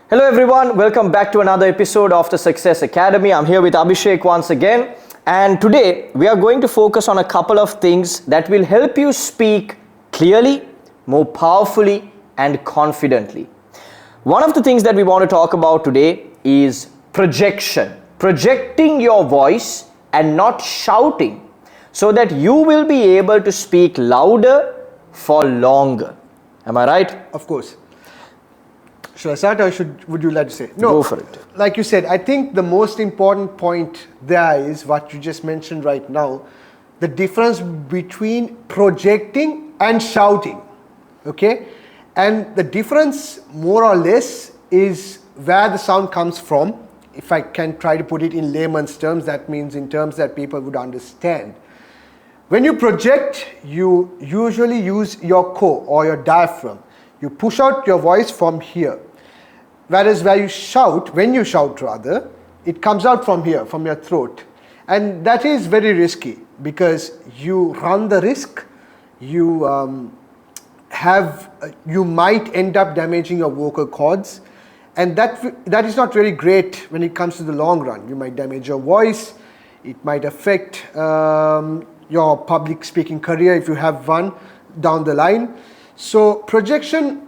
Hello everyone, welcome back to another episode of the Success Academy. I'm here with Abhishek once again, and today we are going to focus on a couple of things that will help you speak clearly, more powerfully and confidently. One of the things that we want to talk about today is projection. Projecting your voice and not shouting so that you will be able to speak louder for longer. Am I right? Of course. Should I start or would you like to say? No, go for it. Like you said, I think the most important point there is what you just mentioned right now, the difference between projecting and shouting, okay? And the difference more or less is where the sound comes from. If I can try to put it in layman's terms, that means in terms that people would understand. When you project, you usually use your core or your diaphragm. You push out your voice from here. Whereas when you shout, it comes out from here, from your throat. And that is very risky because you run the risk, you might end up damaging your vocal cords. And that is not really great when it comes to the long run. You might damage your voice, it might affect your public speaking career if you have one down the line. So projection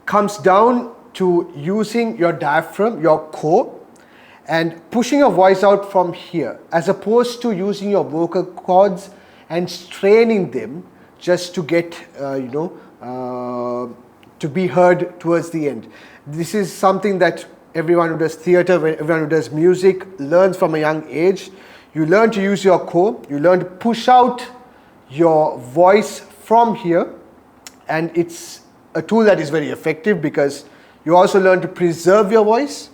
comes down to using your diaphragm, your core, and pushing your voice out from here, as opposed to using your vocal cords and straining them just to get, to be heard towards the end. This is something that everyone who does theater, everyone who does music learns from a young age. You learn to use your core, you learn to push out your voice from here, and it's a tool that is very effective because you also learn to preserve your voice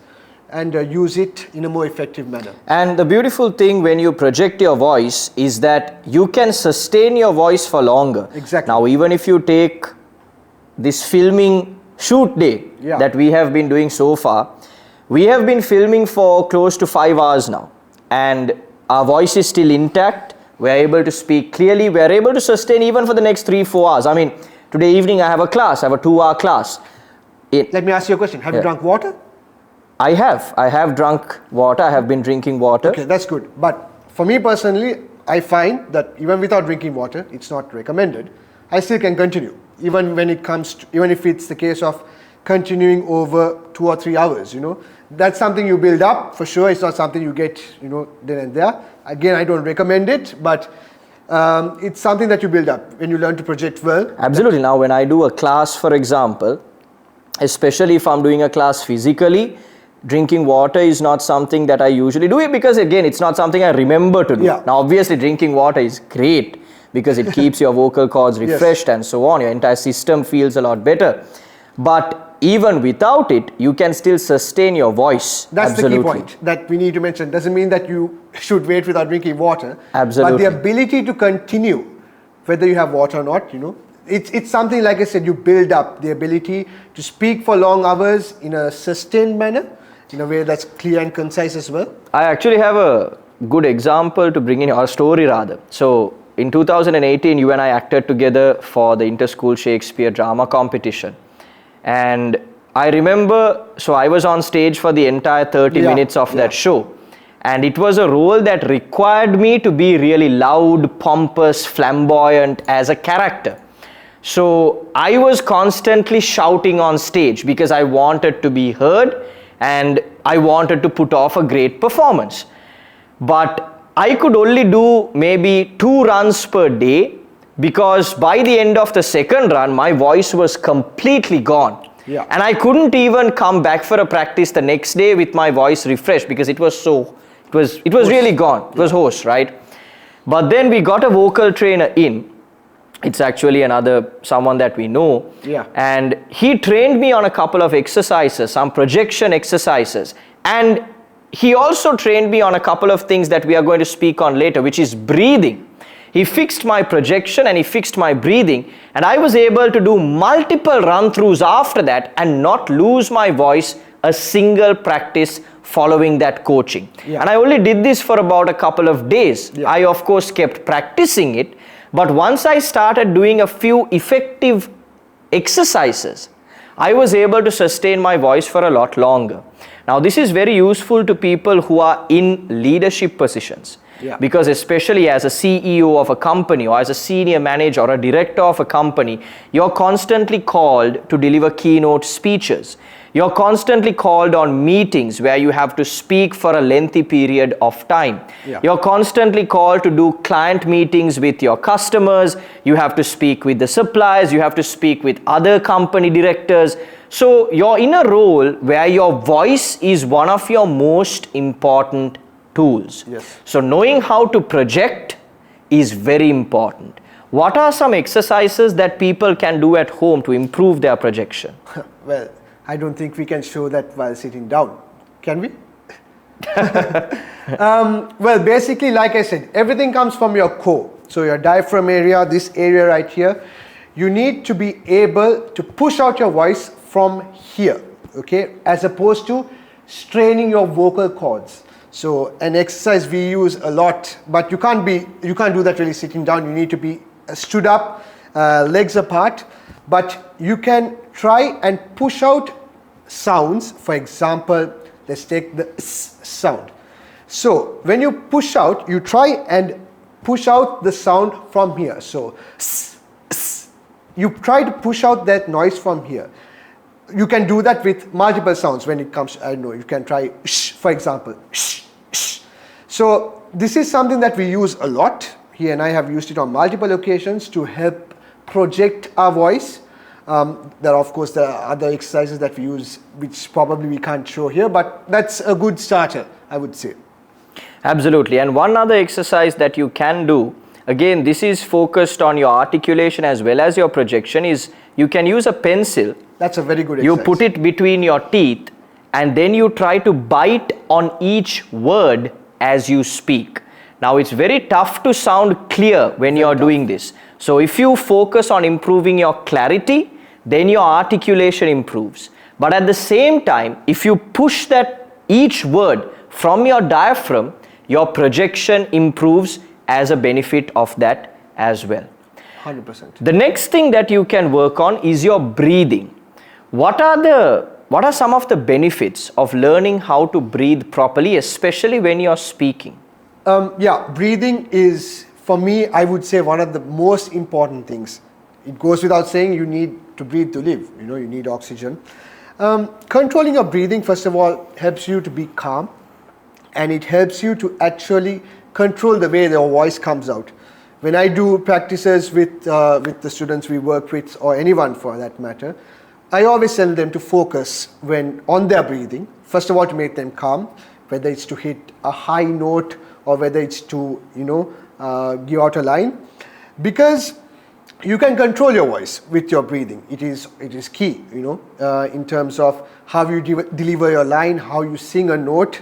and use it in a more effective manner. And the beautiful thing when you project your voice is that you can sustain your voice for longer. Exactly. Now, even if you take this filming shoot day that we have been doing so far, we have been filming for close to 5 hours now, and our voice is still intact. We are able to speak clearly. We are able to sustain even for the next 3-4 hours. I mean, today evening I have a class, I have a 2-hour class. Let me ask you a question. Have you drunk water? I have drunk water. I have been drinking water. Okay, that's good. But for me personally, I find that even without drinking water, it's not recommended. I still can continue, even if it's the case of continuing over 2 or 3 hours, That's something you build up, for sure. It's not something you get, then and there. Again, I don't recommend it, but it's something that you build up when you learn to project well. Absolutely. Now, when I do a class, for example, especially if I'm doing a class physically, drinking water is not something that I usually do, because again, it's not something I remember to do. Yeah. Now, obviously, drinking water is great because it keeps your vocal cords refreshed and so on. Your entire system feels a lot better. But even without it, you can still sustain your voice. That's the key point that we need to mention. Doesn't mean that you should wait without drinking water. Absolutely. But the ability to continue, whether you have water or not, it's something, like I said, you build up the ability to speak for long hours in a sustained manner, in a way that's clear and concise as well. I actually have a good example to bring in, or story rather. So in 2018, you and I acted together for the Inter-School Shakespeare drama competition. And I remember, so I was on stage for the entire 30 minutes of that show. And it was a role that required me to be really loud, pompous, flamboyant as a character. So I was constantly shouting on stage because I wanted to be heard and I wanted to put off a great performance. But I could only do maybe 2 runs per day, because by the end of the second run, my voice was completely gone. Yeah. And I couldn't even come back for a practice the next day with my voice refreshed because it was really gone. It was hoarse, right? But then we got a vocal trainer in. It's actually someone that we know. Yeah. And he trained me on a couple of exercises, some projection exercises. And he also trained me on a couple of things that we are going to speak on later, which is breathing. He fixed my projection and he fixed my breathing, and I was able to do multiple run-throughs after that and not lose my voice a single practice following that coaching. Yeah. And I only did this for about a couple of days. Yeah. I of course kept practicing it, but once I started doing a few effective exercises, I was able to sustain my voice for a lot longer. Now, this is very useful to people who are in leadership positions. Yeah. Because especially as a CEO of a company or as a senior manager or a director of a company, you're constantly called to deliver keynote speeches. You're constantly called on meetings where you have to speak for a lengthy period of time. Yeah. You're constantly called to do client meetings with your customers. You have to speak with the suppliers. You have to speak with other company directors. So you're in a role where your voice is one of your most important tools. Yes. So knowing how to project is very important. What are some exercises that people can do at home to improve their projection? Well, I don't think we can show that while sitting down. Can we? Well, basically, like I said, everything comes from your core. So your diaphragm area, this area right here, you need to be able to push out your voice from here, okay, as opposed to straining your vocal cords. So an exercise we use a lot, but you can't do that really sitting down. You need to be stood up, legs apart, but you can try and push out sounds. For example, let's take the S sound. So when you push out, you try and push out the sound from here. So S, S. You try to push out that noise from here. You can do that with multiple sounds when it comes, I don't know, you can try sh, for example, sh, sh. So this is something that we use a lot. He and I have used it on multiple occasions to help project our voice. There are, of course, the other exercises that we use, which probably we can't show here, but that's a good starter, I would say. Absolutely. And one other exercise that you can do, again, this is focused on your articulation as well as your projection, is you can use a pencil. That's a very good You exercise. put it between your teeth and then you try to bite on each word as you speak. Now, it's very tough to sound clear when you're doing this. So if you focus on improving your clarity, then your articulation improves. But at the same time, if you push that each word from your diaphragm, your projection improves as a benefit of that as well. 100%. The next thing that you can work on is your breathing. What are some of the benefits of learning how to breathe properly, especially when you're speaking? Breathing is, for me, I would say one of the most important things. It goes without saying, you need to breathe to live. You know, you need oxygen. Controlling your breathing, first of all, helps you to be calm, and it helps you to actually control the way your voice comes out. When I do practices with the students we work with, or anyone for that matter, I always tell them to focus on their breathing. First of all, to make them calm, whether it's to hit a high note or whether it's to, give out a line, because you can control your voice with your breathing. It is key, in terms of how you deliver your line, how you sing a note.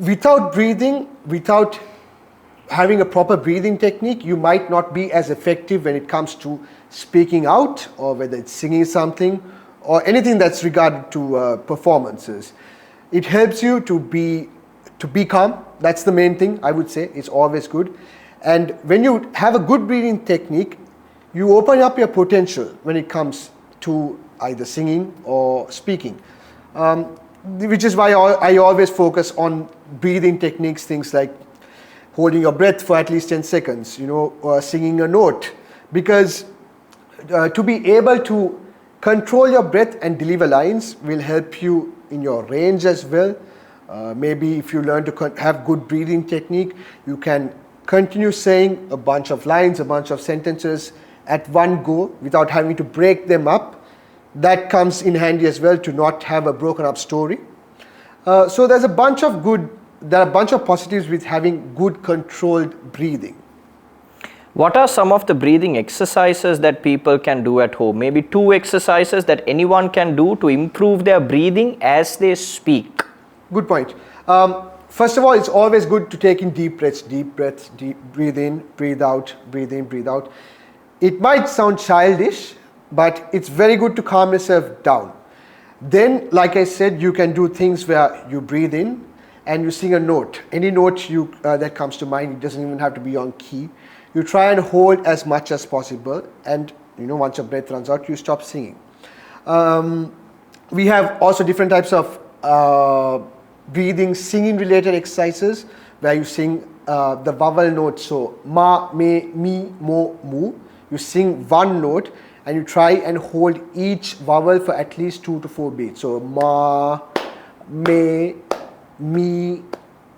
Without breathing, without having a proper breathing technique, you might not be as effective when it comes to speaking out, or whether it's singing something or anything that's regarded to performances. It helps you to be calm. That's the main thing, I would say. It's always good. And when you have a good breathing technique, you open up your potential when it comes to either singing or speaking. Which is why I always focus on breathing techniques, things like holding your breath for at least 10 seconds, or singing a note. Because to be able to control your breath and deliver lines will help you in your range as well. Maybe if you learn to have good breathing technique, you can continue saying a bunch of lines, a bunch of sentences at one go without having to break them up. That comes in handy as well, to not have a broken up story. So there are a bunch of positives with having good controlled breathing. What are some of the breathing exercises that people can do at home? Maybe 2 exercises that anyone can do to improve their breathing as they speak. Good point. First of all, it's always good to take in deep breaths, breathe in, breathe out, breathe in, breathe out. It might sound childish, but it's very good to calm yourself down. Then, like I said, you can do things where you breathe in and you sing a note. Any note that comes to mind, it doesn't even have to be on key. You try and hold as much as possible, and once your breath runs out, you stop singing. We have also different types of breathing, singing related exercises where you sing the vowel notes. So ma, me, mi, mo, mu. You sing one note and you try and hold each vowel for at least 2 to 4 beats. So ma, me, mi,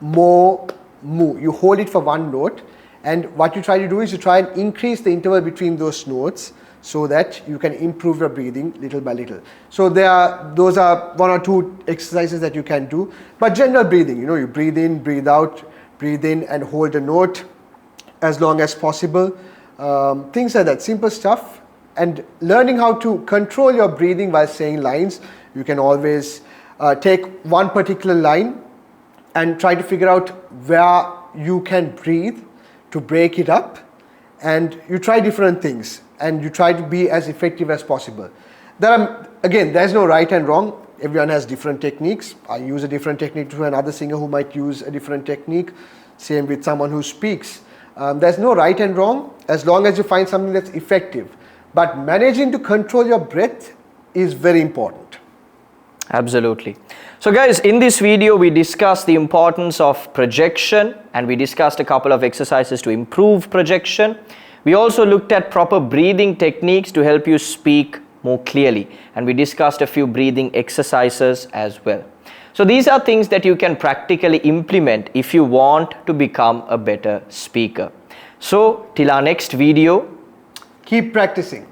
mo, mu. You hold it for one note, and what you try to do is you try and increase the interval between those notes so that you can improve your breathing little by little. So those are 1 or 2 exercises that you can do. But general breathing, you breathe in, breathe out, breathe in and hold a note as long as possible. Things like that, simple stuff. And learning how to control your breathing while saying lines. You can always take one particular line and try to figure out where you can breathe to break it up, and you try different things and you try to be as effective as possible. There's no right and wrong. Everyone has different techniques. I use a different technique to another singer who might use a different technique. Same with someone who speaks. There's no right and wrong as long as you find something that's effective. But managing to control your breath is very important. Absolutely. So guys, in this video we discussed the importance of projection, and we discussed a couple of exercises to improve projection. We also looked at proper breathing techniques to help you speak more clearly, and we discussed a few breathing exercises as well. So these are things that you can practically implement if you want to become a better speaker. So till our next video, keep practicing.